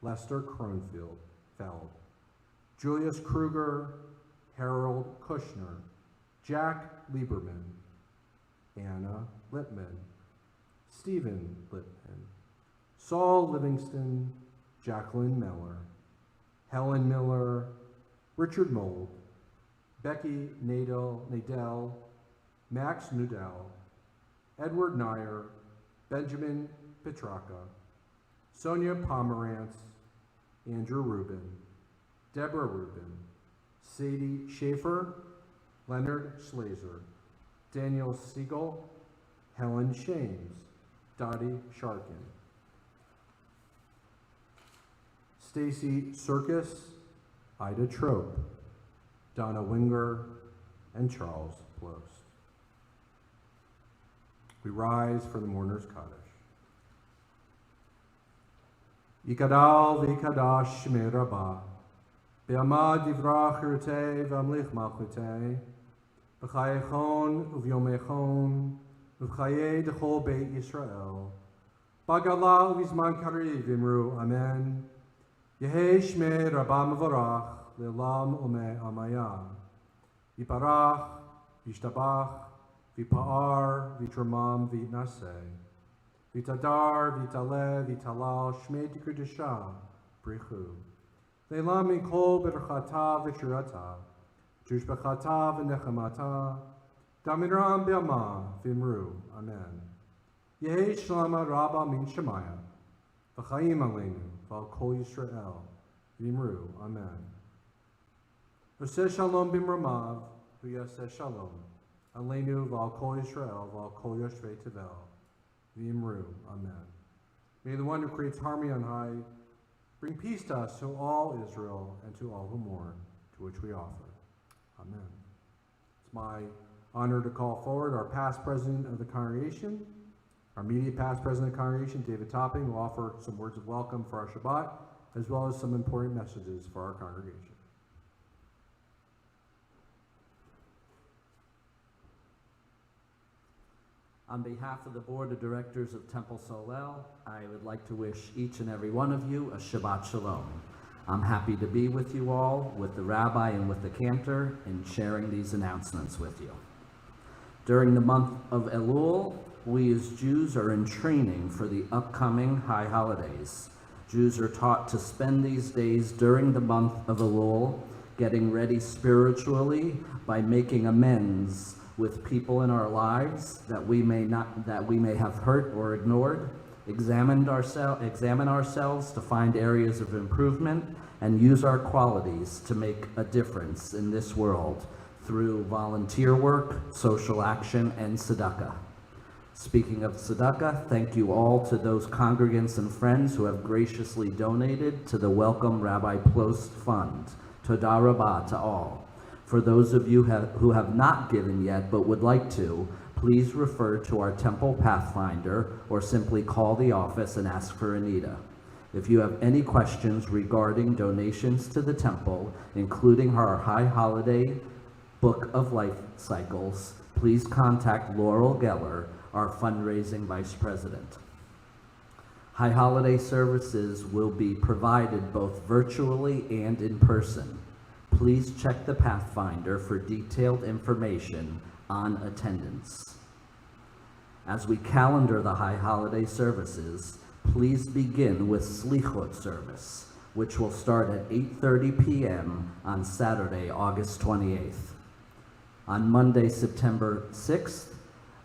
Lester Kronfeld, Julius Kruger, Harold Kushner, Jack Lieberman, Anna Lippman, Stephen Lippman, Saul Livingston, Jacqueline Miller, Helen Miller, Richard Mold, Becky Nadell, Max Nudell, Edward Nyer, Benjamin Petraka, Sonia Pomerantz, Andrew Rubin, Deborah Rubin, Sadie Schaefer, Leonard Schlazer, Daniel Siegel, Helen Shames, Dottie Sharkin, Stacy Circus, Ida Trope, Donna Winger, and Charles Plost. We rise for the mourner's Kaddish. Yikadal v'yikadash shmei Rabbah, Be'amad divrach chirutei v'amlich malchutei, B'chayechon u'v'yomechon, U'v'chayei d'chol beit Yisrael, B'gala u'v'zman kariv v'imru amen, Yehei shmei Rabbah mevorach, Le'olam u'mei amaya, Yiparach, Yishtabach, V'pa'ar, V'tramam, V'naseh, V'tadar, V'taleh, V'talal, Shmei T'kudisha, Brichu. Le'lam min kol berachata v'shirata, Tushbechata v'nechamata, Damiram be'ama v'imru, Amen. Yehi shlama rabba min shemaya, V'chaim aleinu, v'al kol Yisrael, v'imru, Amen. V'seh shalom b'mramav, v'yaseh shalom, aleinu v'al kol Yisrael, v'al kol yoshvei tevel, v'imru, Amen. May the one who creates harmony on high bring peace to us, to all Israel, and to all who mourn, to which we offer. Amen. It's my honor to call forward our past president of the congregation, our immediate past president of the congregation, David Topping, will offer some words of welcome for our Shabbat, as well as some important messages for our congregation. On behalf of the Board of Directors of Temple Solel, I would like to wish each and every one of you a Shabbat Shalom. I'm happy to be with you all, with the Rabbi and with the Cantor, in sharing these announcements with you. During the month of Elul, we as Jews are in training for the upcoming high holidays. Jews are taught to spend these days during the month of Elul getting ready spiritually by making amends with people in our lives that we may have hurt or ignored, examine ourselves to find areas of improvement, and use our qualities to make a difference in this world through volunteer work, social action, and tzedakah. Speaking of tzedakah, thank you all to those congregants and friends who have graciously donated to the Welcome Rabbi Plost Fund. Toda Rabba to all. For those of you who have not given yet but would like to, please refer to our Temple Pathfinder or simply call the office and ask for Anita. If you have any questions regarding donations to the temple, including our High Holiday Book of Life Cycles, please contact Laurel Geller, our fundraising vice president. High Holiday services will be provided both virtually and in person. Please check the Pathfinder for detailed information on attendance. As we calendar the High Holiday services, please begin with Slichot service, which will start at 8:30 p.m. on Saturday, August 28th. On Monday, September 6th,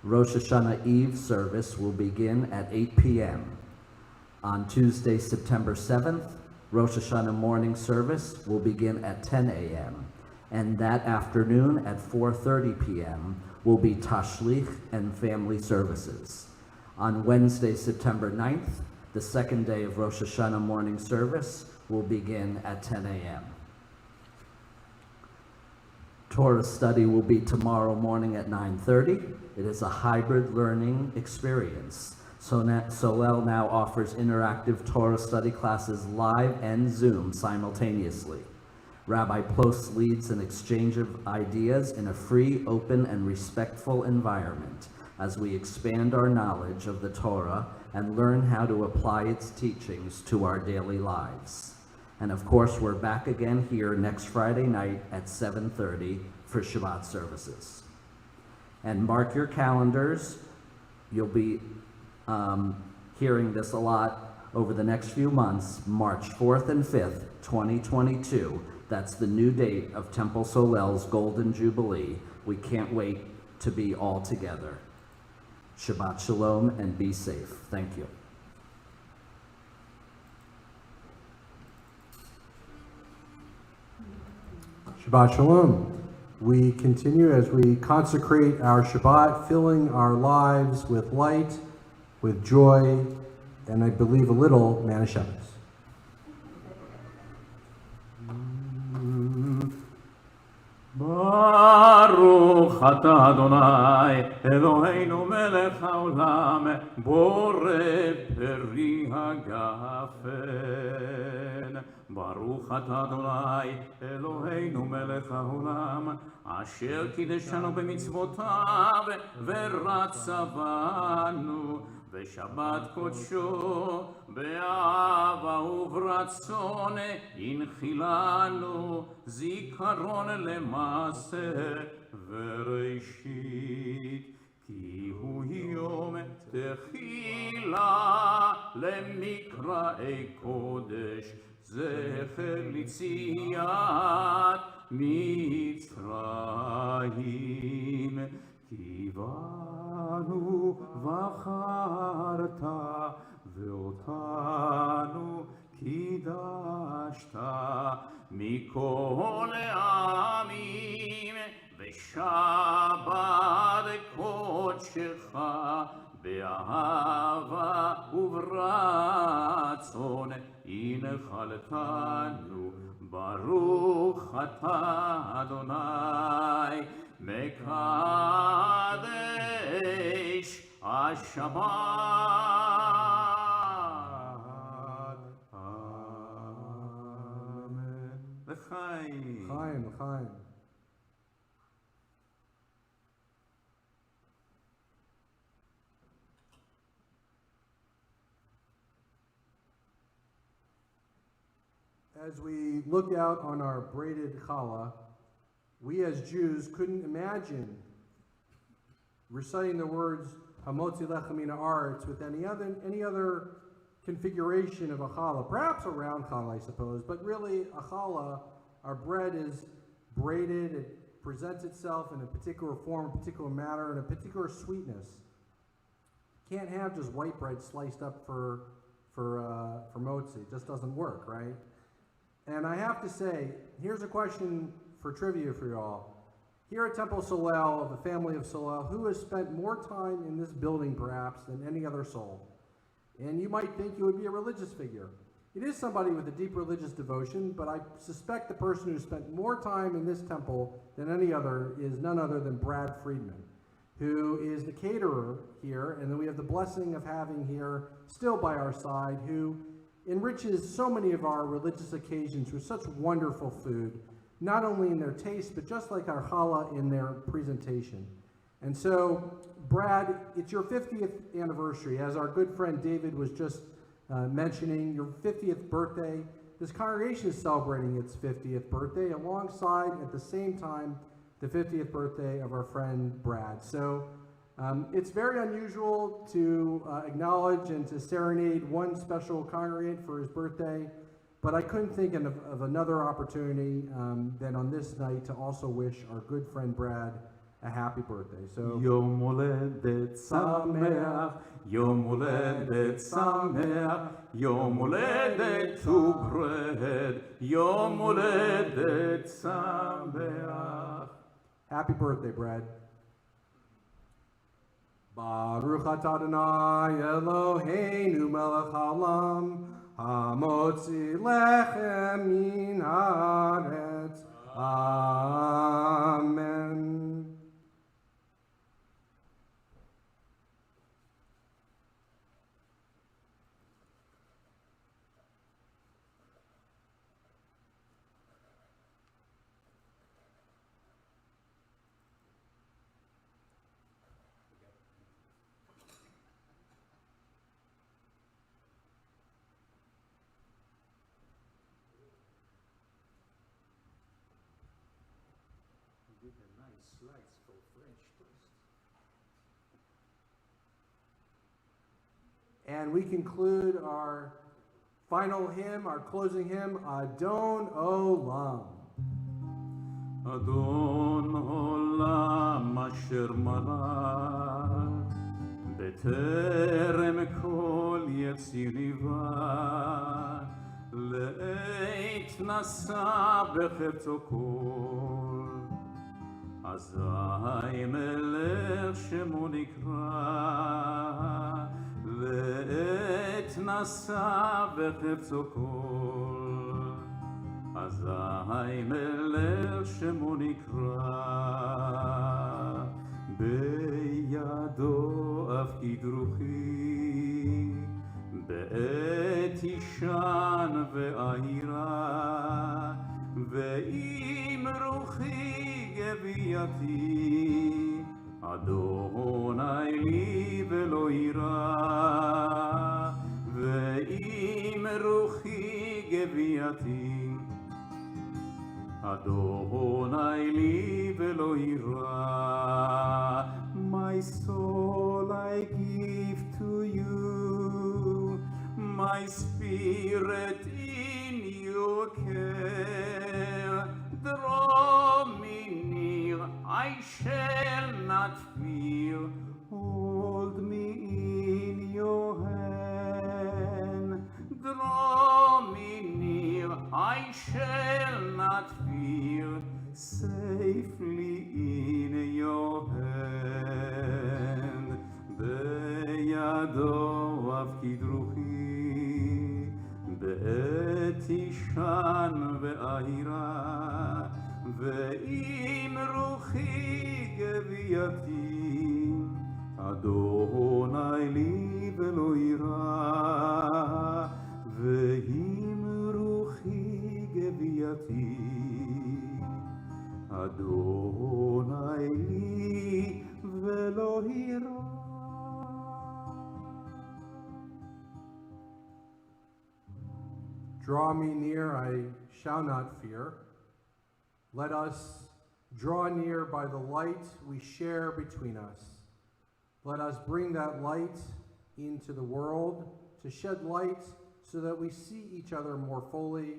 Rosh Hashanah Eve service will begin at 8 p.m. On Tuesday, September 7th, Rosh Hashanah morning service will begin at 10 a.m. And that afternoon at 4:30 p.m. will be Tashlich and family services. On Wednesday, September 9th, the second day of Rosh Hashanah morning service will begin at 10 a.m. Torah study will be tomorrow morning at 9:30. It is a hybrid learning experience. Solel now offers interactive Torah study classes live and Zoom simultaneously. Rabbi Plost leads an exchange of ideas in a free, open, and respectful environment as we expand our knowledge of the Torah and learn how to apply its teachings to our daily lives. And of course, we're back again here next Friday night at 7:30 for Shabbat services. And mark your calendars. You'll be hearing this a lot over the next few months. March 4th and 5th, 2022. That's the new date of Temple Solel's Golden Jubilee. We can't wait to be all together. Shabbat Shalom and be safe. Thank you. Shabbat Shalom. We continue as we consecrate our Shabbat, filling our lives with light, with joy, and I believe a little Mana Shabbos. ברוך אתה אדוני אלוהינו מלך העולם בורא פרי הגפן ברוך אתה אדוני אלוהינו מלך העולם אשר קידשנו במצוותיו ורצה בנו בשבת קודשו באהבה וברצון הנחילנו זיכרון למעשה וראשית כי הוא יום תחילה למקראי קודש זכר ליציאת מצרים כי בנו בחרת ואותנו קידשת מכל העמים בשבת קודשך באהבה וברצון הנחלתנו ברוך אתה אדוני מקדש השבת אמן לחיים Chaim, Chaim. As we look out on our braided challah, we as Jews couldn't imagine reciting the words Hamotzi lechem min haaretz with any other configuration of a challah. Perhaps a round challah, I suppose, but really a challah, our bread is braided, it presents itself in a particular form, a particular manner, and a particular sweetness. Can't have just white bread sliced up for motzi. It just doesn't work, right? And I have to say, here's a question for trivia for you all. Here at Temple Solel, of the family of Solel, who has spent more time in this building perhaps than any other soul? And you might think you would be a religious figure. It is somebody with a deep religious devotion, but I suspect the person who spent more time in this temple than any other is none other than Brad Friedman, who is the caterer here, and then we have the blessing of having here still by our side, who enriches so many of our religious occasions with such wonderful food, not only in their taste, but just like our challah in their presentation. And so, Brad, it's your 50th anniversary. As our good friend David was just mentioning, your 50th birthday. This congregation is celebrating its 50th birthday alongside, at the same time, the 50th birthday of our friend Brad. So it's very unusual to acknowledge and to serenade one special congregant for his birthday, but I couldn't think of another opportunity than on this night to also wish our good friend Brad a happy birthday. So יום הולדת שמח, יום הולדת שמח, יום הולדת וברד, יום הולדת שמח. happy birthday, Brad. Baruch atah Adonai Eloheinu melech haolam, hamotzi lechem min haaretz. Amen. With a nice slice for French toast. And we conclude our final hymn, our closing hymn, Adon Olam. אדון עולם אשר מלך בטרם כל יציריבה לעת נשא בחפצו כל אזי מלך שמו נקרא לעת נשא בחפצו כל אזי מלך שמו נקרא בידו אף כדרוכי בעת אישן ועירה ואם רוחי גבייתי אדוני לי ולא יירא ואם רוחי גבייתי Adonai li velo ira. My soul I give to you, my spirit in your care. Draw me near, I shall not fear. Hold me in your hand. Draw me near, I shall not fear, safely in your hand. בידו אף כדרוכי, בעת אישן ועירה, ואם רוחי גבייתי, אדוני לי ולא יירא. ואם רוחי גבייתי, אדוני לי ולא יירא. Draw me near, I shall not fear. Let us draw near by the light we share between us. Let us bring that light into the world to shed light so that we see each other more fully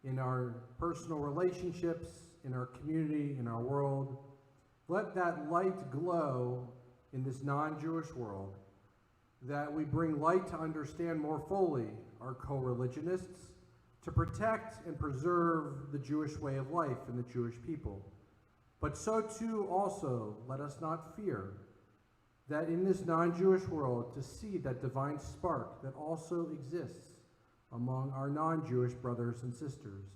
in our personal relationships, in our community, in our world. Let that light glow in this non-Jewish world, that we bring light to understand more fully our co-religionists, to protect and preserve the Jewish way of life and the Jewish people. But so too also let us not fear that in this non-Jewish world to see that divine spark that also exists among our non-Jewish brothers and sisters,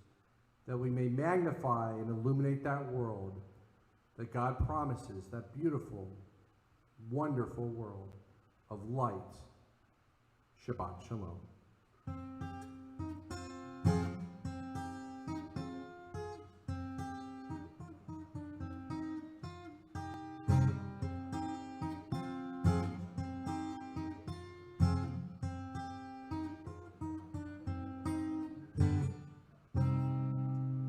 that we may magnify and illuminate that world that God promises, that beautiful, wonderful world of light. Shabbat Shalom.